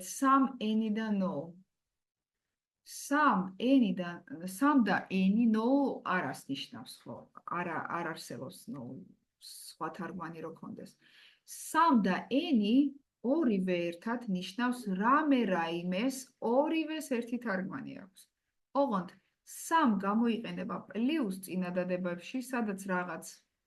Some any და no. Some any და any no არას ნიშნავს, ხო? არ არსებობს no სხვა თარგმანი რო ქონდეს. Some და any ორივე ერთად ნიშნავს რამე რაიმეს, ორივეს ერთი თარგმანი აქვს. ოღონდ some გამოიყენება პლუს წინადადებებში, სადაც რაღაც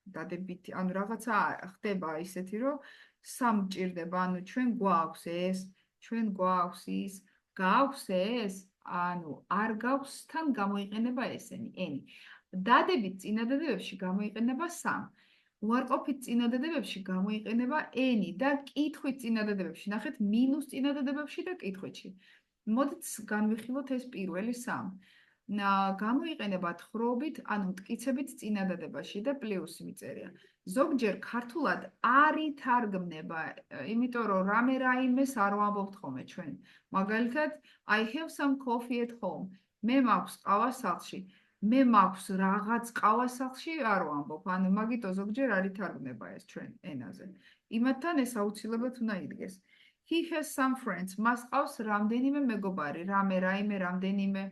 დადებითი, ანუ რაღაცა ხდება ისეთი, რომ some ჭირდება, ანუ ჩვენ გვაქვს ეს, ჩვენ გვაქვს ის, გაქვს ეს, ანუ არ გაქვსთან გამოიყენება ესენი, any. დადებით წინადადებებში გამოიყენება some. უარყოფით წინადადებებში გამოიყენება any და კითხვით წინადადებებში. ნახეთ, მინუს წინადადებებში და კითხვებში. მოდით განვიხილოთ ეს პირველი some. გამოიყენება თხრობით, ანუ მტკიცებით წინადადებაში და პლუსი მიწერია. ზოგჯერ ქართულად არ ითარგმნება, იმიტომ რომ რამე რაიმეს არ ვამბობთ ხოლმე ჩვენ. მაგალითად, I have some coffee at home. მე მაქვს ყავა სახლში. მე მაქვს რაღაც ყავა სახლში არ ვამბობ. ანუ მაგიტო ზოგჯერ არ ითარგმნება ეს ჩვენ ენაზე. იმათთან ეს აუცილებლად უნდა იდგეს. He has some friends. მას ყავს რამდენიმე მეგობარი, რაიმე რამდენიმე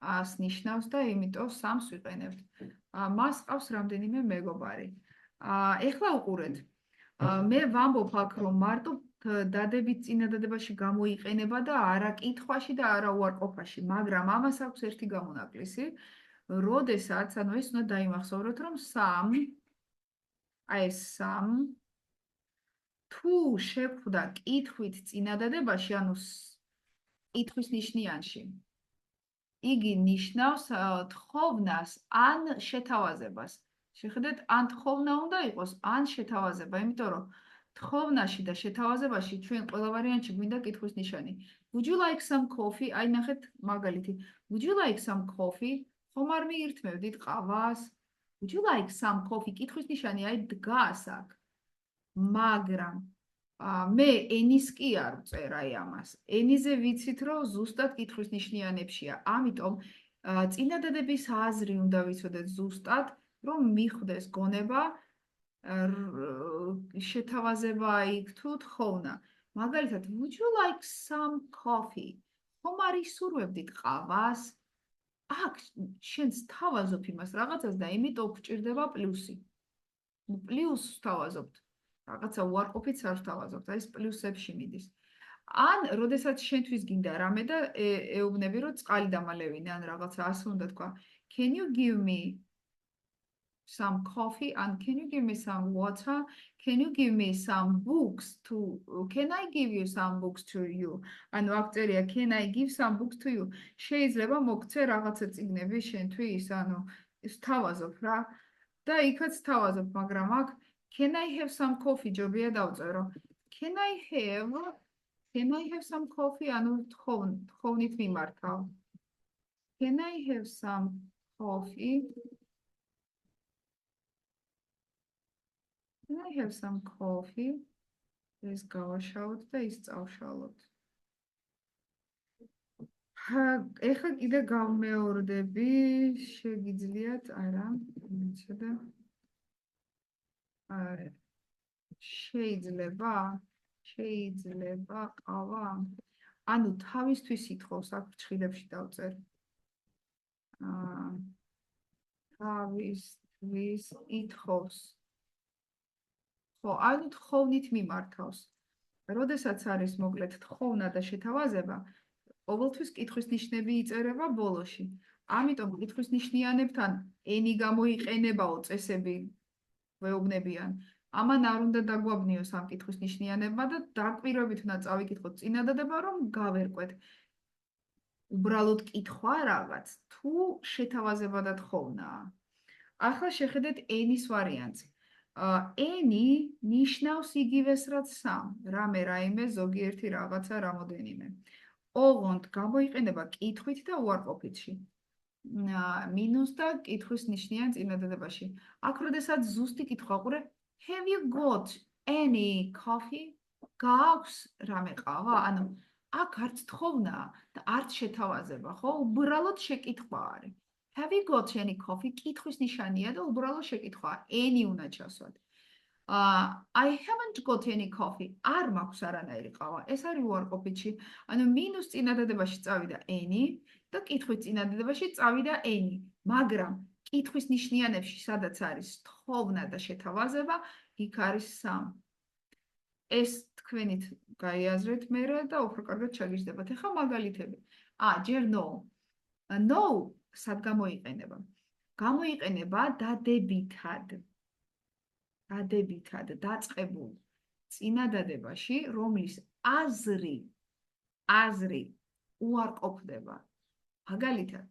ნიშნავს და იმიტომ სამს ვიყენებთ. მას ყავს რამდენიმე მეგობარი. ეხლა უყურეთ. მე ვამბობ აქ რომ მარტო დადებით წინადადებაში გამოიყენება და არა კითხვაში და არა უარყოფაში, მაგრამ ამას აქვს ერთი გამონაკლისი, როდესაც, ანუ ეს უნდა დაიმახსოვროთ, რომ some თუ შეხვდა კითხვით წინადადებაში, ანუ კითხვის ნიშნიანში, იგი ნიშნავს თხოვნას ან შეთავაზებას. შეხედეთ, ან თხოვნა უნდა იყოს, ან შეთავაზება, იმიტომ რომ თხოვნაში და შეთავაზებაში ჩვენ ყველა ვარიანტში გვინდა კითხვის ნიშანი. Would you like some coffee? აი ნახეთ მაგალითი. Would you like some coffee? ხომ არ მიირთმევდით ყავას? Would you like some coffee? კითხვის ნიშანი აი დგას აქ. მაგრამ მე ენის კი არ ვწერ აი ამას. ენიზე ვიცით, რომ ზუსტად კითხვის ნიშნიანებშია. ამიტომ წინადადების აზრი უნდა ვიცოდეთ ზუსტად, რომ მიხვდეს გონება შეთავაზება იქ თუ თხოვნა. მაგალითად, would you like some coffee? ხომ არ ისურვებდით ყავას? აქ შენს თავაზობ იმას რაღაცას და იმიტომ გვჭირდება პლუსი. პლუს ვთავაზობთ. რაღაცა უარყოფით არ ვთავაზობთ, აი ეს პლუსებში მიდის. ან, როდესაც შენთვის გინდა რამე და ეუბნები, რომ წყალი დამალევინე, ან რაღაცა ასე უნდა თქვა. Can you give me some coffee? And can you give me some water? Can you give me some books to? Can I give you some books to you? ანუ აქ წერია, can I give some books to you? შეიძლება მოგცე რაღაცა წიგნები შენთვის, ანუ ვთავაზობ რა. და იქაც ვთავაზობ, მაგრამ აქ Can I have some coffee? ჯობია დავწერო. Can I have some coffee? ანუ თხოვნით მიმართავ. Can I have some coffee? Can I have some coffee? ეს გავაშალოთ და ის წავშალოთ. ეხლა კიდე გავმეორდები, შეგიძლიათ, არა, მეცადა. შეიძლება ყავა. ანუ თავისთვის ითხოვს, აქ ფრჩხილებში დავწერ. თავისთვის ითხოვს. ხო, ანუ თხოვნით მიმართავს. როდესაც არის მოკლედ თხოვნა და შეთავაზება, ყოველთვის კითხვის ნიშნები იწერება ბოლოში. ამიტომ კითხვის ნიშნიანებთან ენი გამოიყენებაო წესები ვეუბნებიან. ამან არ უნდა დაგვაბნიოს ამ კითხვის ნიშნიანება და დაკვირვებით უნდა წავიკითხოთ წინადადება, რომ გავერკვეთ. უბრალოდ კითხვა რაღაც, თუ შეთავაზება და თხოვნაა. ახლა შეხედეთ ენის ვარიანტი. ენი ნიშნავს იგივეს რაც some, რაიმე, ზოგიერთი რაღაცა, რამოდენიმე. ოღონდ გამოიყენება კითხვით და უარყოფითში. მინუს და კითხვის ნიშნიან წინადადებაში. აქ როდესაც ზუსტი კითხვა ყურე, have you got any coffee? გაქვს რამე ყავა? ანუ აქ არც თხოვნაა და არც შეთავაზება, ხო? უბრალოდ შეკითხვა არის. Have you got any coffee? კითხვის ნიშანია და უბრალოდ შეკითხვაა. Any უნდა ჩასვათ. I haven't got any coffee. არ მაქვს არანაირი ყავა. ეს არის უარყოფითში. ანუ მინუს წინადადებაში წავიდა any და კითხვის წინადადებაში წავიდა any. მაგრამ კითხვის ნიშნიანებში, სადაც არის თხოვნა და შეთავაზება, იქ არის some. ეს თქვენით გაიაზრეთ მერე და უფრო კარგად ჩაგიждდებათ. ეხლა მაგალითები. ჯერ no. No სად გამოიყენება? გამოიყენება დადებითად. დადებითად დაწყებულ წინადადებაში, რომლის აზრი უარყოფდება. მაგალითად,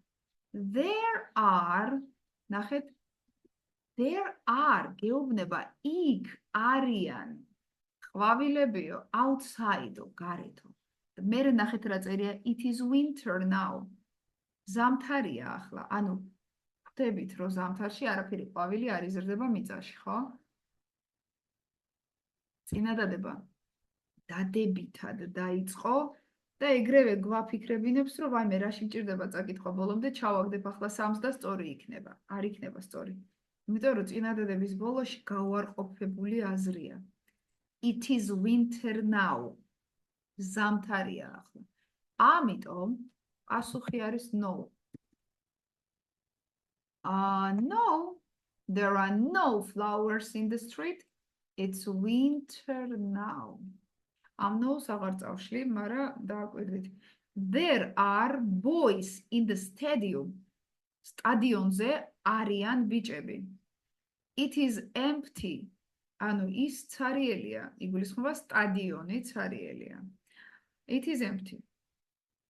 there are, ნახეთ, there are გეუბნება იქ არიან ყვავილებიო outside-ო, გარეთო. მერე ნახეთ რა წერია, it is winter now. ზამთარია ახლა, ანუ ხვდებით, რომ ზამთარში არაფერი ყვავილი არ იზრდება მიწაში, ხო? წინადადება დადებითად დაიწყო და ეგრევე გვაფიქრებინებს, რომ ვაიმე, რაში მჭირდება წაკითხვა ბოლომდე, ჩავაგდებ ახლა სამს და სწორი იქნება. არ იქნება სწორი. იმიტომ რომ წინადადების ბოლოში გაუარყოფებული აზრია. It is winter now. ზამთარია ახლა. ამიტომ პასუხი არის no. No, there are no flowers in the street. It's winter now. ამ no-ს აღარ წავშლი, მაგრამ დააკვირდით. There are boys in the stadium. სტადიონზე არიან ბიჭები. It is empty. ანუ ის ცარიელია, იგულისხმება სტადიონი ცარიელია. It is empty.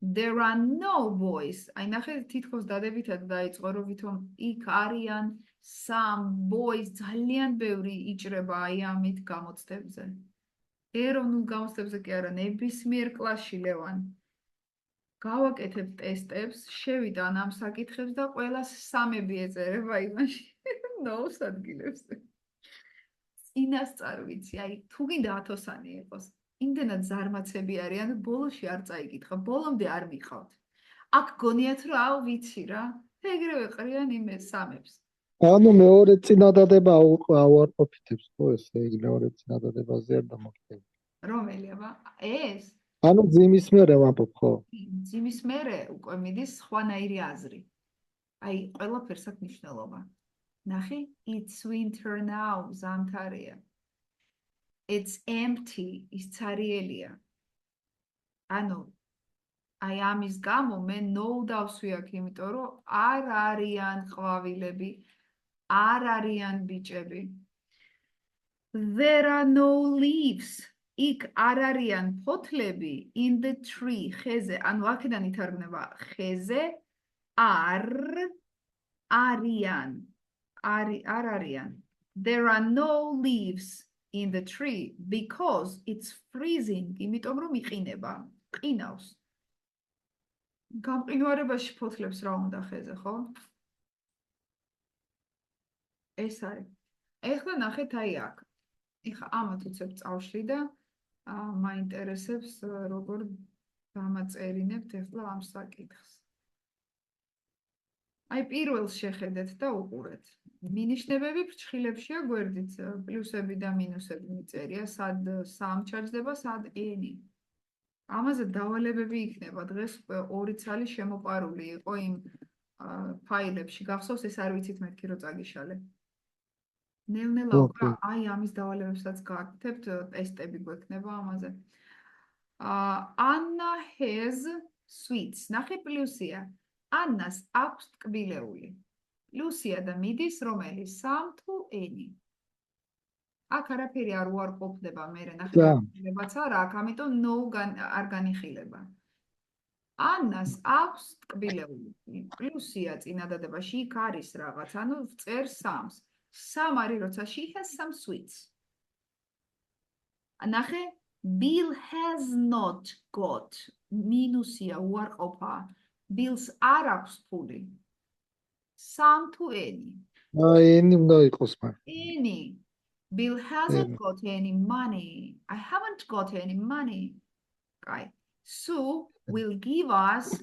There are no boys. აი ნახეთ, თითქოს დადებითად დაიწყო, რომ ვითომ იქ არიან some boys, ძალიან ბევრი იჭრება აი ამით გამოცდებზე. ეროვნულ გამოცდებზე კი არა, ნებისმიერ კლასში ლევან. გავაკეთებ ტესტებს, შევიტან ამ საკითხებს და ყველას სამები ეწერება იმაში. No-ს ადგილებს. წინასწარ ვიცი, აი თუ გინდა 100-ანი იყოს. იმდენად ზარმაცები არიან, ბოლოში არ წაიკითხა, ბოლომდე არ მიყავთ. აქ გონიათ, რომ აუ ვიცი რა, ეგრევე ყრიან იმეს სამებს. ანუ მეორე წინადადება აუარყოფითებს, ხო ესე იგი მეორე წინადადებაზე არ დამოკიდებული. რომელი აბა? ეს? ანუ ძიმის მერე ვამბობ, ხო? ძიმის მერე უკვე მიდის სხვანაირი აზრი. აი, ყველაფერს აქვს მნიშვნელობა. ნახე, it's winter now, ზამთარია. It's empty, ის ცარიელია. ანუ აი ამის გამო მე no დავსვი აქ, იმიტომ რომ არ არიან ყვავილები, არ არიან ბიჭები. There are no leaves. იქ არ არიან ფოთლები in the tree, ხეზე. ანუ აქედან ითარგმნება ხეზე არ არიან. არ არიან. There are no leaves in the tree because it's freezing. იმიტომ რომ იყინება, ყინავს. გამყინვარებაში ფოთლებს რა უნდა ხეზე, ხო? ეს არის. ეხლა ნახეთ აი აქ. ეხლა ამათ უცებ წავშლი და მაინტერესებს როგორ დამაწერინებთ ეხლა ამ საკითხს. აი პირველს შეხედეთ და უყურეთ. მინიშნებები ფრჩხილებშია გვერდით, პლუსები და მინუსები მიწერია, სად სამ ჩაჯდება, სად ენი. ამაზე დავალებები იქნება. დღეს ორი ცალი შემოპარული იყო იმ ფაილებში. გახსოვს ეს არ ვიცით მეთქი რო წაგიშალე. ნელ-ნელა უკვე აი ამის დავალებებსაც გააკეთებთ, ტესტები გვექნება ამაზე. Anna has sweets. ნახე პლუსია. ანას აქვს ტკბილეული. პლუსია და მიდის რომელი? Some თუ any. აქ არაფერი არ უარყოფდება მერე ნახე ტკბილებაც არა აქ, ამიტომ no არ განიხილება. ანას აქვს ტკბილეული. პლუსია წინადადებაში იქ არის რაღაც, ანუ წერ სამს. Some არის როცა she has some sweets. ნახე Bill has not got. მინუსია უარყოფა. Bills არ აქვს ფული. Some თუ any. Any უნდა იყოს მაგ. Any. Bill hasn't got any money. I haven't got any money. Right. Sue will give us.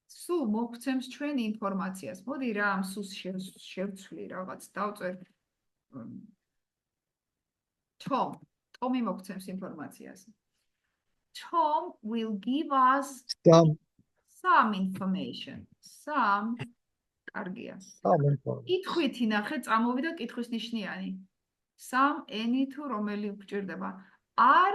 Sue მოგცემს ჩვენ ინფორმაციას. მოდი რა ამ Sue-ს შევცვლი რაღაც დავწერ. ტომი მოგცემს ინფორმაციას. Tom will give us some information. კარგია. კითხვითი ნახე, წამოვიდა კითხვის ნიშნიანი. Some, any თუ რომელი გვჭირდება. Are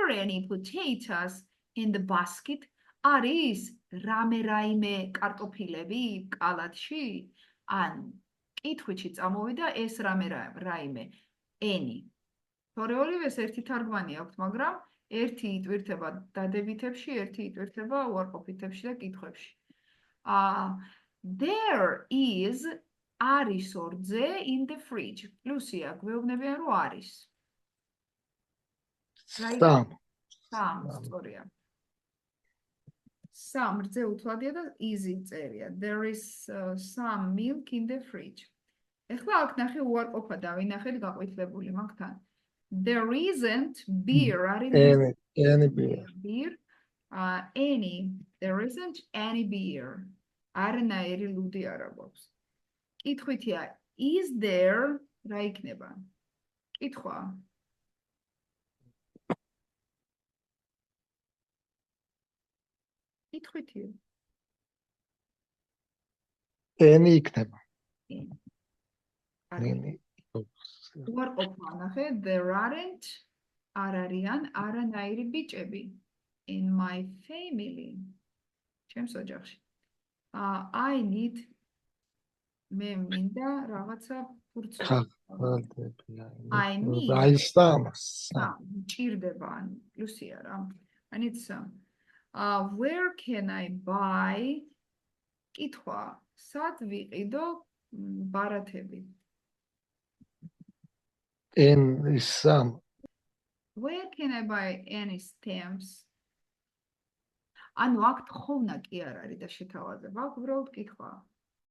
any potatoes in the basket? არის რაიმე კარტოფილები კალათში? ან კითხვით წამოვიდა ეს რაიმე any. თორე ორივეს ერთი თარგმანი აქვს, მაგრამ ერთი იტვირთება დადებითებში, ერთი იტვირთება უარყოფითებში და კითხვებში. There is არის ორძე in the fridge. პლუსია, გვეუბნებიან რომ არის. Some, სწორია. Some რძე უთვლადია და easy წერია. There is some milk in the fridge. ეხლა აქ ნახე უარყოფა დავინახეთ გაყვითლებული მაგთან. There isn't beer. Any beer. There isn't any beer. არანაირი ლუდი არ აქვს. კითხვითია, is there რა იქნება? კითხვა. კითხვითია. Any იქნება. Any. უარყოფა ნახე, there aren't არ არიან არანაირი ბიჭები in my family. ჩემს ოჯახში. I need მე მინდა რაღაცა ფურცელი. I need ჭირდება პლუსია რა. I need some. Where can I buy? კითხვა, სად ვიყიდო ბარათები? Some. Where can I buy any stamps? ანუ აქ თხოვნა კი არ არის და შეთავაზება, აქ უბრალოდ კითხვა.